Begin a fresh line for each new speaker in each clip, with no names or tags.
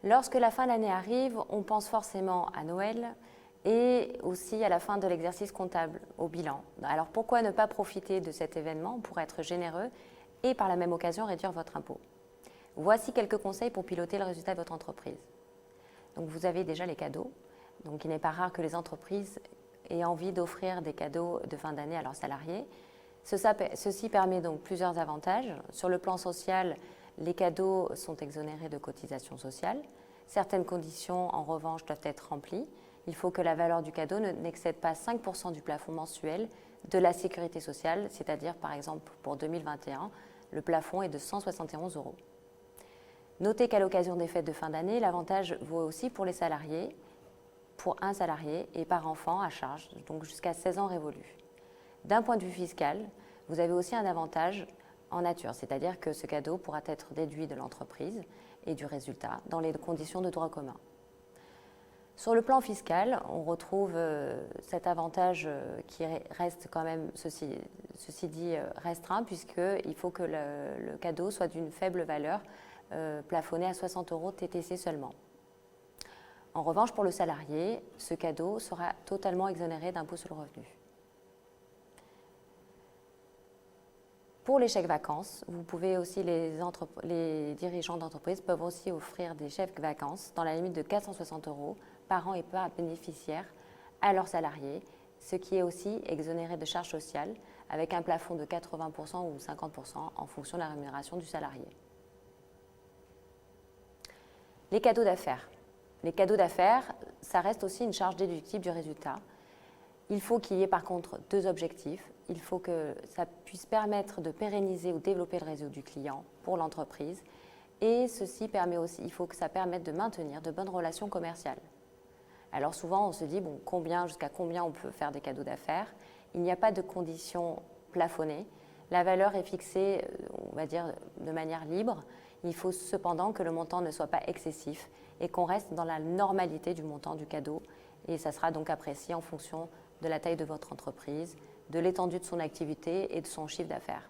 Lorsque la fin de l'année arrive, on pense forcément à Noël et aussi à la fin de l'exercice comptable, au bilan. Alors pourquoi ne pas profiter de cet événement pour être généreux et par la même occasion réduire votre impôt? Voici quelques conseils pour piloter le résultat de votre entreprise. Donc vous avez déjà les cadeaux. Donc il n'est pas rare que les entreprises aient envie d'offrir des cadeaux de fin d'année à leurs salariés. Ceci permet donc plusieurs avantages. Sur le plan social, les cadeaux sont exonérés de cotisations sociales. Certaines conditions, en revanche, doivent être remplies. Il faut que la valeur du cadeau n'excède pas 5% du plafond mensuel de la sécurité sociale, c'est-à-dire, par exemple, pour 2021, le plafond est de 171 €. Notez qu'à l'occasion des fêtes de fin d'année, l'avantage vaut aussi pour les salariés, pour un salarié et par enfant à charge, donc jusqu'à 16 ans révolus. D'un point de vue fiscal, vous avez aussi un avantage en nature, c'est-à-dire que ce cadeau pourra être déduit de l'entreprise et du résultat dans les conditions de droit commun. Sur le plan fiscal, on retrouve cet avantage qui reste quand même, ceci dit, restreint, puisqu'il faut que le cadeau soit d'une faible valeur, plafonné à 60 € TTC seulement. En revanche, pour le salarié, ce cadeau sera totalement exonéré d'impôt sur le revenu. Pour les chèques vacances, vous pouvez aussi, les dirigeants d'entreprise peuvent aussi offrir des chèques vacances dans la limite de 460 € par an et par bénéficiaire à leurs salariés, ce qui est aussi exonéré de charges sociales avec un plafond de 80% ou 50% en fonction de la rémunération du salarié. Les cadeaux d'affaires. Les cadeaux d'affaires, ça reste aussi une charge déductible du résultat. Il faut qu'il y ait par contre deux objectifs. Il faut que ça puisse permettre de pérenniser ou développer le réseau du client pour l'entreprise. Et ceci permet aussi, il faut que ça permette de maintenir de bonnes relations commerciales. Alors souvent, on se dit, bon, jusqu'à combien on peut faire des cadeaux d'affaires? Il n'y a pas de conditions plafonnées. La valeur est fixée, on va dire, de manière libre. Il faut cependant que le montant ne soit pas excessif et qu'on reste dans la normalité du montant du cadeau. Et ça sera donc apprécié en fonction de la taille de votre entreprise, de l'étendue de son activité et de son chiffre d'affaires.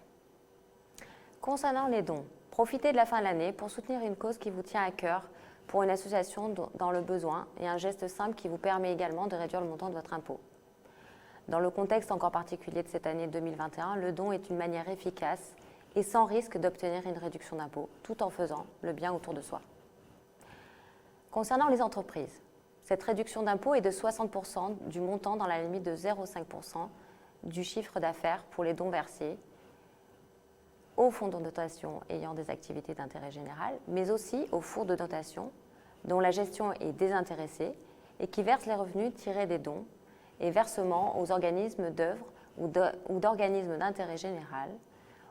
Concernant les dons, profitez de la fin de l'année pour soutenir une cause qui vous tient à cœur, pour une association dans le besoin et un geste simple qui vous permet également de réduire le montant de votre impôt. Dans le contexte encore particulier de cette année 2021, le don est une manière efficace et sans risque d'obtenir une réduction d'impôt, tout en faisant le bien autour de soi. Concernant les entreprises, cette réduction d'impôt est de 60% du montant dans la limite de 0,5% du chiffre d'affaires pour les dons versés aux fonds de dotation ayant des activités d'intérêt général, mais aussi aux fonds de dotation dont la gestion est désintéressée et qui versent les revenus tirés des dons et versements aux organismes d'œuvres ou d'organismes d'intérêt général,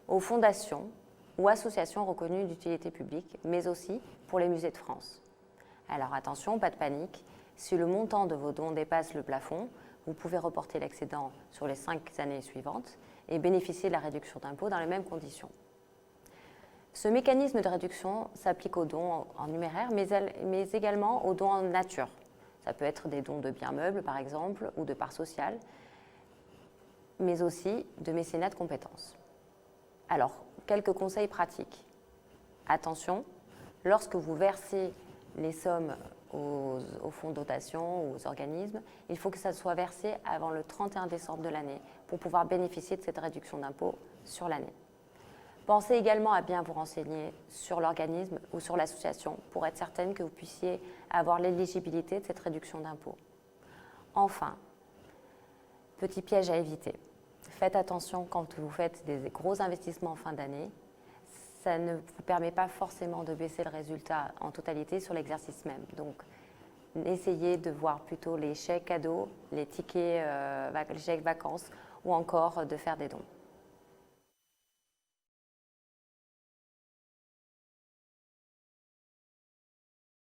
aux fondations ou associations reconnues d'utilité publique, mais aussi pour les musées de France. Alors attention, pas de panique, si le montant de vos dons dépasse le plafond, vous pouvez reporter l'excédent sur les 5 années suivantes et bénéficier de la réduction d'impôt dans les mêmes conditions. Ce mécanisme de réduction s'applique aux dons en numéraire, mais également aux dons en nature. Ça peut être des dons de biens meubles, par exemple, ou de parts sociales, mais aussi de mécénat de compétences. Alors, quelques conseils pratiques. Attention, lorsque vous versez les sommes aux fonds de dotation ou aux organismes, il faut que ça soit versé avant le 31 décembre de l'année pour pouvoir bénéficier de cette réduction d'impôt sur l'année. Pensez également à bien vous renseigner sur l'organisme ou sur l'association pour être certaine que vous puissiez avoir l'éligibilité de cette réduction d'impôt. Enfin, petit piège à éviter. Faites attention quand vous faites des gros investissements en fin d'année. Ça ne vous permet pas forcément de baisser le résultat en totalité sur l'exercice même. Donc, essayez de voir plutôt les chèques cadeaux, les tickets, les chèques vacances ou encore de faire des dons.